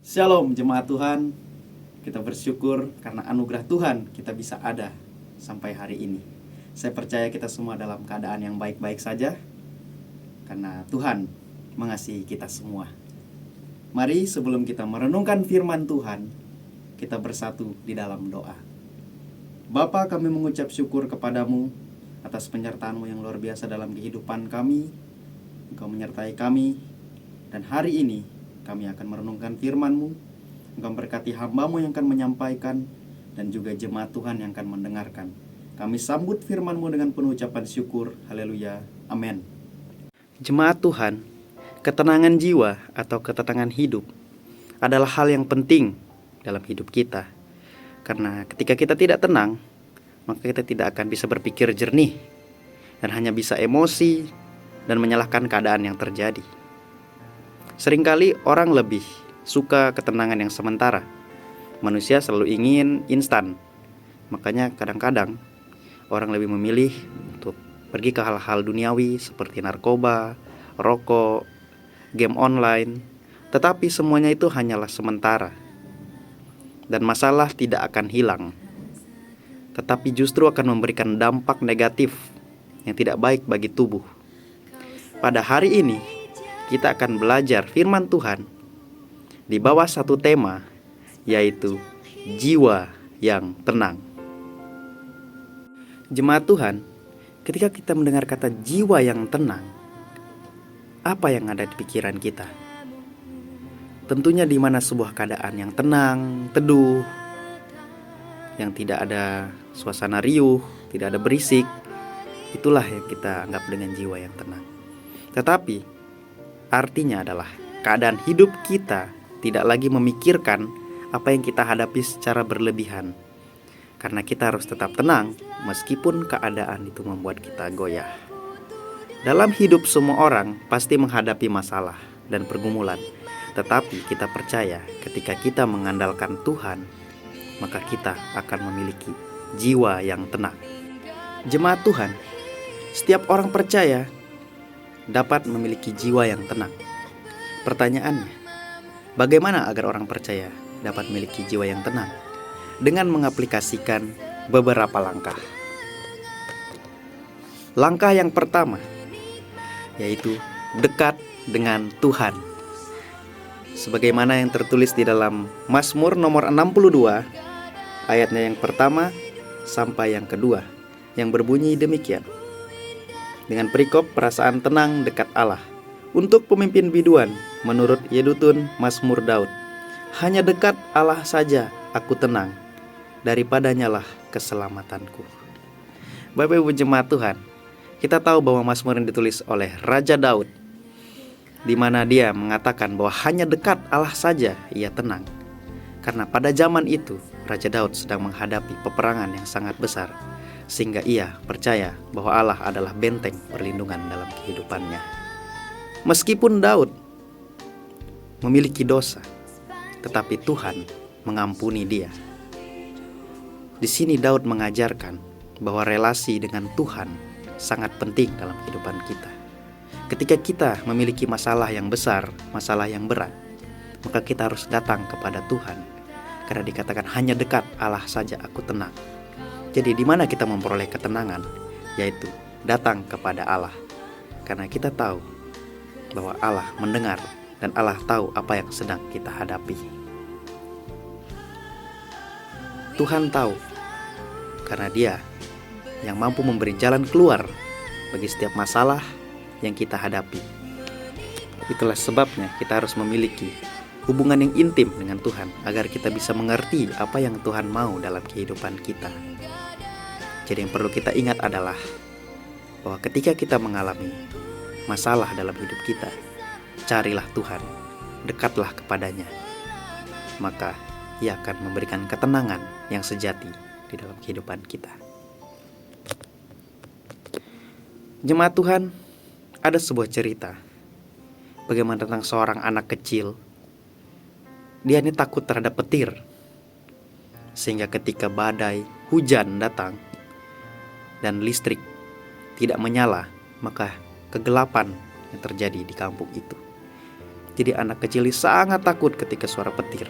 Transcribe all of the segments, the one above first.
Shalom jemaat Tuhan. Kita bersyukur karena anugerah Tuhan kita bisa ada sampai hari ini. Saya percaya kita semua dalam keadaan yang baik-baik saja karena Tuhan mengasihi kita semua. Mari sebelum kita merenungkan firman Tuhan, kita bersatu di dalam doa. Bapa, kami mengucap syukur kepadamu atas penyertaan-Mu yang luar biasa dalam kehidupan kami. Engkau menyertai kami, dan hari ini kami akan merenungkan firman-Mu. Engkau berkati hamba-Mu yang akan menyampaikan, dan juga jemaat Tuhan yang akan mendengarkan. Kami sambut firman-Mu dengan penuh ucapan syukur. Haleluya. Amin. Jemaat Tuhan, ketenangan jiwa atau ketenangan hidup adalah hal yang penting dalam hidup kita. Karena ketika kita tidak tenang, maka kita tidak akan bisa berpikir jernih dan hanya bisa emosi dan menyalahkan keadaan yang terjadi. Seringkali orang lebih suka ketenangan yang sementara. Manusia selalu ingin instan. Makanya kadang-kadang orang lebih memilih untuk pergi ke hal-hal duniawi seperti narkoba, rokok, game online. Tetapi semuanya itu hanyalah sementara. Dan masalah tidak akan hilang, tetapi justru akan memberikan dampak negatif yang tidak baik bagi tubuh. Pada hari ini kita akan belajar firman Tuhan di bawah satu tema, yaitu jiwa yang tenang. Jemaat Tuhan, ketika kita mendengar kata jiwa yang tenang, apa yang ada di pikiran kita? Tentunya di mana sebuah keadaan yang tenang, teduh, yang tidak ada suasana riuh, tidak ada berisik. Itulah yang kita anggap dengan jiwa yang tenang. Tetapi artinya adalah keadaan hidup kita tidak lagi memikirkan apa yang kita hadapi secara berlebihan. Karena kita harus tetap tenang meskipun keadaan itu membuat kita goyah. Dalam hidup semua orang pasti menghadapi masalah dan pergumulan. Tetapi kita percaya ketika kita mengandalkan Tuhan, maka kita akan memiliki jiwa yang tenang. Jemaat Tuhan, setiap orang percaya dapat memiliki jiwa yang tenang. Pertanyaannya, bagaimana agar orang percaya dapat memiliki jiwa yang tenang? Dengan mengaplikasikan beberapa langkah. Langkah yang pertama yaitu dekat dengan Tuhan. Sebagaimana yang tertulis di dalam Mazmur nomor 62 ayatnya yang pertama sampai yang kedua, yang berbunyi demikian. Dengan perikop perasaan tenang dekat Allah. Untuk pemimpin biduan, menurut Yedutun Mazmur Daud, hanya dekat Allah saja aku tenang, daripadanya lah keselamatanku. Bapak Ibu jemaat Tuhan, kita tahu bahwa Mazmur yang ditulis oleh Raja Daud, di mana dia mengatakan bahwa hanya dekat Allah saja ia tenang. Karena pada zaman itu, Raja Daud sedang menghadapi peperangan yang sangat besar, sehingga ia percaya bahwa Allah adalah benteng perlindungan dalam kehidupannya. Meskipun Daud memiliki dosa, tetapi Tuhan mengampuni dia. Di sini Daud mengajarkan bahwa relasi dengan Tuhan sangat penting dalam kehidupan kita. Ketika kita memiliki masalah yang besar, masalah yang berat, maka kita harus datang kepada Tuhan. Karena dikatakan hanya dekat Allah saja aku tenang. Jadi di mana kita memperoleh ketenangan? Yaitu datang kepada Allah. Karena kita tahu bahwa Allah mendengar dan Allah tahu apa yang sedang kita hadapi. Tuhan tahu, karena Dia yang mampu memberi jalan keluar bagi setiap masalah yang kita hadapi. Itulah sebabnya kita harus memiliki hubungan yang intim dengan Tuhan agar kita bisa mengerti apa yang Tuhan mau dalam kehidupan kita. Jadi yang perlu kita ingat adalah bahwa ketika kita mengalami masalah dalam hidup kita, carilah Tuhan, dekatlah kepadanya. Maka Ia akan memberikan ketenangan yang sejati di dalam kehidupan kita. Jemaat Tuhan, ada sebuah cerita bagaimana tentang seorang anak kecil. Dia ini takut terhadap petir, sehingga ketika badai hujan datang dan listrik tidak menyala, maka kegelapan yang terjadi di kampung itu. Jadi anak kecil ini sangat takut ketika suara petir.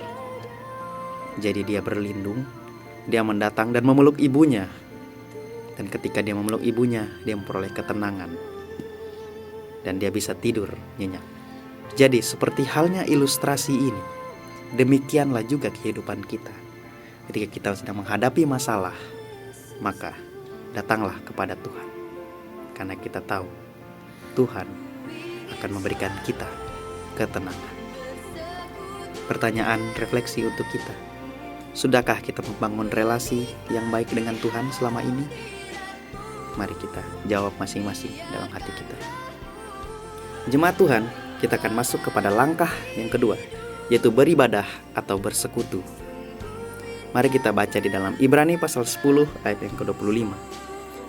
Jadi dia berlindung, dia mendatang dan memeluk ibunya. Dan ketika dia memeluk ibunya, dia memperoleh ketenangan. Dan dia bisa tidur nyenyak. Jadi seperti halnya ilustrasi ini, demikianlah juga kehidupan kita. Ketika kita sedang menghadapi masalah, maka datanglah kepada Tuhan. Karena kita tahu Tuhan akan memberikan kita ketenangan. Pertanyaan refleksi untuk kita. Sudahkah kita membangun relasi yang baik dengan Tuhan selama ini? Mari kita jawab masing-masing dalam hati kita. Jemaat Tuhan, kita akan masuk kepada langkah yang kedua, yaitu beribadah atau bersekutu. Mari kita baca di dalam Ibrani pasal 10 ayat yang ke-25.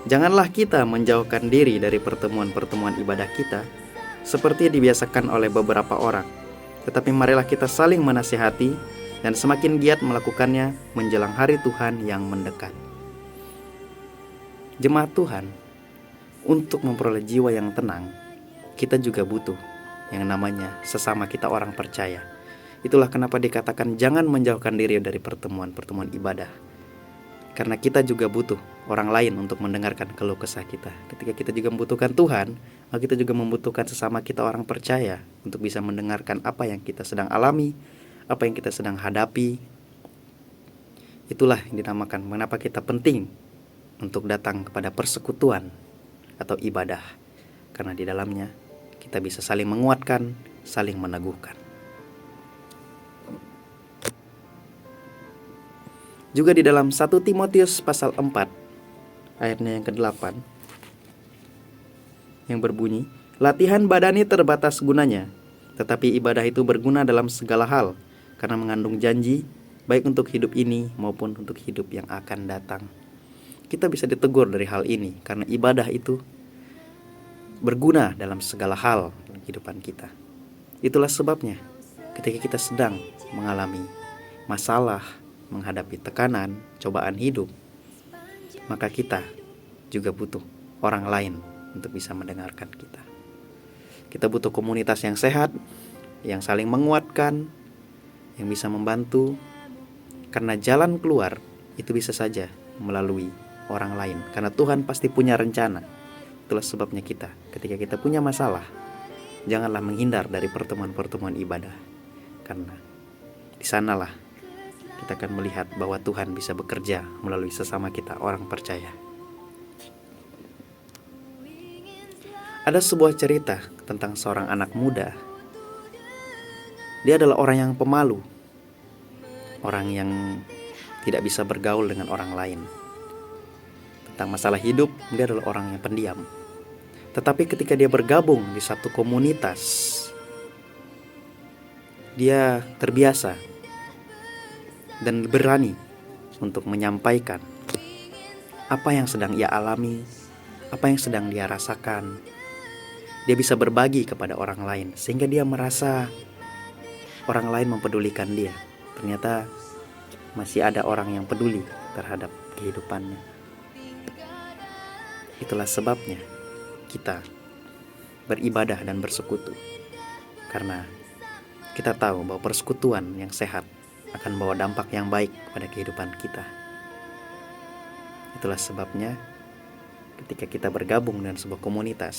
Janganlah kita menjauhkan diri dari pertemuan-pertemuan ibadah kita, seperti dibiasakan oleh beberapa orang. Tetapi marilah kita saling menasihati, dan semakin giat melakukannya menjelang hari Tuhan yang mendekat. Jemaat Tuhan, untuk memperoleh jiwa yang tenang, kita juga butuh yang namanya sesama kita orang percaya. Itulah kenapa dikatakan jangan menjauhkan diri dari pertemuan-pertemuan ibadah. Karena kita juga butuh orang lain untuk mendengarkan keluh kesah kita. Ketika kita juga membutuhkan Tuhan, maka kita juga membutuhkan sesama kita orang percaya untuk bisa mendengarkan apa yang kita sedang alami, apa yang kita sedang hadapi. Itulah yang dinamakan mengapa kita penting untuk datang kepada persekutuan atau ibadah. Karena di dalamnya kita bisa saling menguatkan, saling meneguhkan. Juga di dalam 1 Timotius pasal 4 ayatnya yang ke-8 yang berbunyi, latihan badani terbatas gunanya, tetapi ibadah itu berguna dalam segala hal, karena mengandung janji baik untuk hidup ini maupun untuk hidup yang akan datang. Kita bisa ditegur dari hal ini karena ibadah itu berguna dalam segala hal dalam kehidupan kita. Itulah sebabnya ketika kita sedang mengalami masalah, menghadapi tekanan, cobaan hidup, maka kita juga butuh orang lain untuk bisa mendengarkan kita. Kita butuh komunitas yang sehat, yang saling menguatkan, yang bisa membantu, karena jalan keluar itu bisa saja melalui orang lain, karena Tuhan pasti punya rencana. Itulah sebabnya kita, ketika kita punya masalah, janganlah menghindar dari pertemuan-pertemuan ibadah, karena di sanalah kita akan melihat bahwa Tuhan bisa bekerja melalui sesama kita orang percaya. Ada sebuah cerita tentang seorang anak muda. Dia adalah orang yang pemalu, orang yang tidak bisa bergaul dengan orang lain. Tentang masalah hidup, dia adalah orang yang pendiam. Tetapi ketika dia bergabung di satu komunitas, dia terbiasa dan berani untuk menyampaikan apa yang sedang ia alami, apa yang sedang dia rasakan. Dia bisa berbagi kepada orang lain, sehingga dia merasa orang lain mempedulikan dia. Ternyata masih ada orang yang peduli terhadap kehidupannya. Itulah sebabnya kita beribadah dan bersekutu, karena kita tahu bahwa persekutuan yang sehat akan membawa dampak yang baik pada kehidupan kita. Itulah sebabnya ketika kita bergabung dengan sebuah komunitas,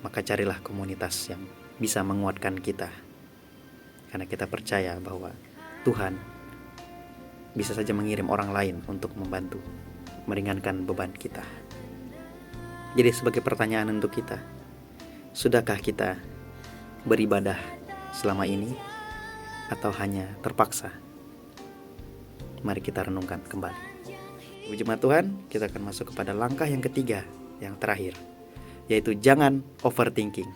maka carilah komunitas yang bisa menguatkan kita. Karena kita percaya bahwa Tuhan bisa saja mengirim orang lain untuk membantu meringankan beban kita. Jadi sebagai pertanyaan untuk kita, sudahkah kita beribadah selama ini atau hanya terpaksa? Mari kita renungkan kembali. Jemaat Tuhan, kita akan masuk kepada langkah yang ketiga, yang terakhir, yaitu jangan overthinking.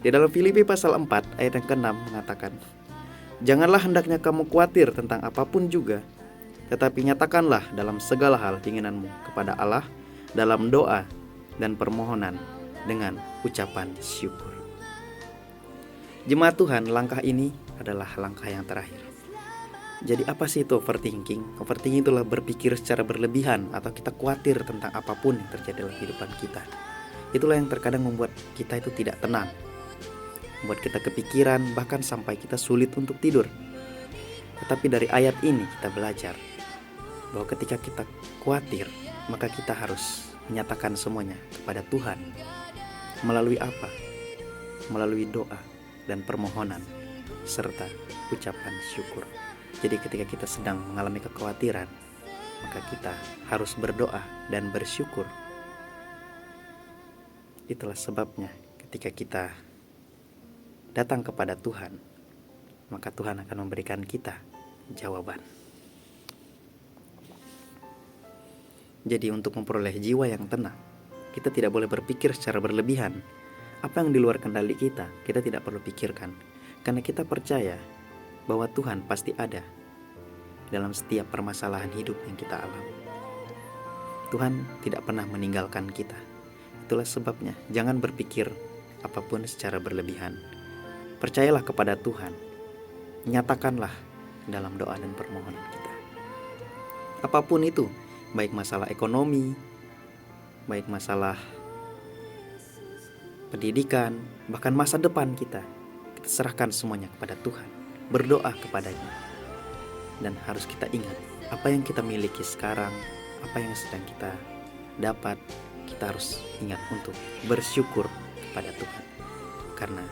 Di dalam Filipi pasal 4 ayat yang ke-6 mengatakan, janganlah hendaknya kamu khawatir tentang apapun juga, tetapi nyatakanlah dalam segala hal keinginanmu kepada Allah dalam doa dan permohonan dengan ucapan syukur. Jemaat Tuhan, langkah ini adalah langkah yang terakhir. Jadi apa sih itu overthinking? Overthinking itulah berpikir secara berlebihan atau kita khawatir tentang apapun yang terjadi dalam kehidupan kita. Itulah yang terkadang membuat kita itu tidak tenang. membuat kita kepikiran, bahkan sampai kita sulit untuk tidur. Tetapi dari ayat ini kita belajar bahwa ketika kita khawatir, maka kita harus menyatakan semuanya kepada Tuhan. Melalui apa? Melalui doa dan permohonan serta ucapan syukur. Jadi ketika kita sedang mengalami kekhawatiran, maka kita harus berdoa dan bersyukur. Itulah sebabnya ketika kita datang kepada Tuhan, maka Tuhan akan memberikan kita jawaban. Jadi untuk memperoleh jiwa yang tenang, kita tidak boleh berpikir secara berlebihan. Apa yang di luar kendali kita tidak perlu pikirkan. Karena kita percaya bahwa Tuhan pasti ada dalam setiap permasalahan hidup yang kita alami. Tuhan tidak pernah meninggalkan kita. Itulah sebabnya jangan berpikir apapun secara berlebihan. Percayalah kepada Tuhan. Nyatakanlah dalam doa dan permohonan kita. Apapun itu, baik masalah ekonomi, baik masalah pendidikan, bahkan masa depan kita serahkan semuanya kepada Tuhan. Berdoa kepadanya. Dan harus kita ingat, apa yang kita miliki sekarang, apa yang sedang kita dapat, kita harus ingat untuk bersyukur kepada Tuhan. Karena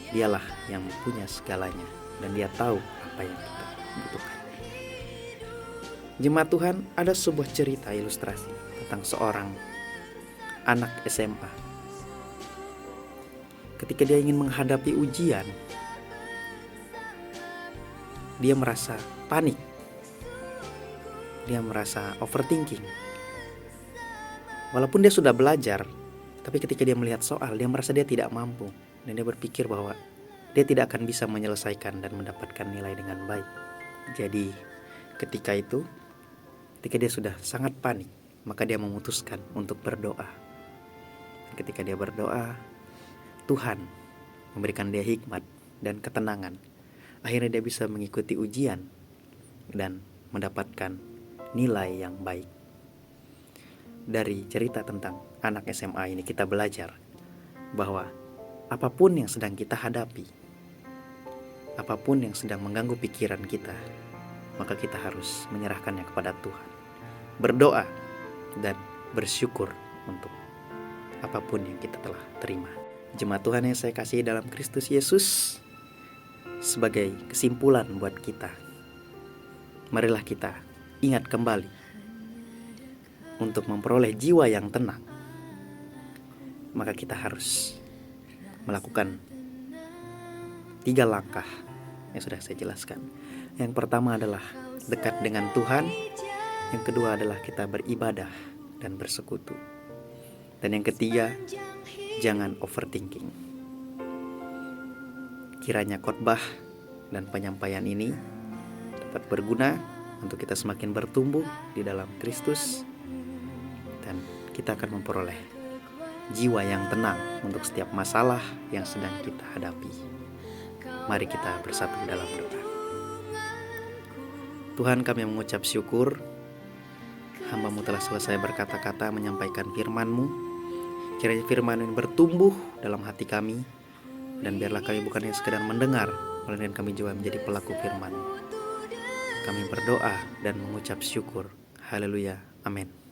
Dialah yang punya segalanya dan Dia tahu apa yang kita butuhkan. Jemaat Tuhan, ada sebuah cerita ilustrasi tentang seorang anak SMA. Ketika dia ingin menghadapi ujian, dia merasa panik. Dia merasa overthinking. Walaupun dia sudah belajar, tapi ketika dia melihat soal, dia merasa dia tidak mampu. Dan dia berpikir bahwa dia tidak akan bisa menyelesaikan dan mendapatkan nilai dengan baik. Jadi ketika dia sudah sangat panik, maka dia memutuskan untuk berdoa. Ketika dia berdoa, Tuhan memberikan dia hikmat dan ketenangan. Akhirnya dia bisa mengikuti ujian dan mendapatkan nilai yang baik. Dari cerita tentang anak SMA ini kita belajar bahwa apapun yang sedang kita hadapi, apapun yang sedang mengganggu pikiran kita, maka kita harus menyerahkannya kepada Tuhan. Berdoa dan bersyukur untuk apapun yang kita telah terima. Jemaat Tuhan yang saya kasihi dalam Kristus Yesus, sebagai kesimpulan buat kita, marilah kita ingat kembali untuk memperoleh jiwa yang tenang. Maka kita harus melakukan 3 langkah yang sudah saya jelaskan. Yang pertama adalah dekat dengan Tuhan. Yang kedua adalah kita beribadah dan bersekutu. Dan yang ketiga, jangan overthinking. Kiranya khotbah dan penyampaian ini dapat berguna untuk kita semakin bertumbuh di dalam Kristus, dan kita akan memperoleh jiwa yang tenang untuk setiap masalah yang sedang kita hadapi. Mari kita bersatu dalam doa. Tuhan, kami mengucap syukur, hamba-Mu telah selesai berkata-kata menyampaikan firman-Mu. Kiranya firman ini bertumbuh dalam hati kami, dan biarlah kami bukan hanya sekedar mendengar, melainkan kami juga menjadi pelaku firman. Kami berdoa dan mengucap syukur. Haleluya. Amin.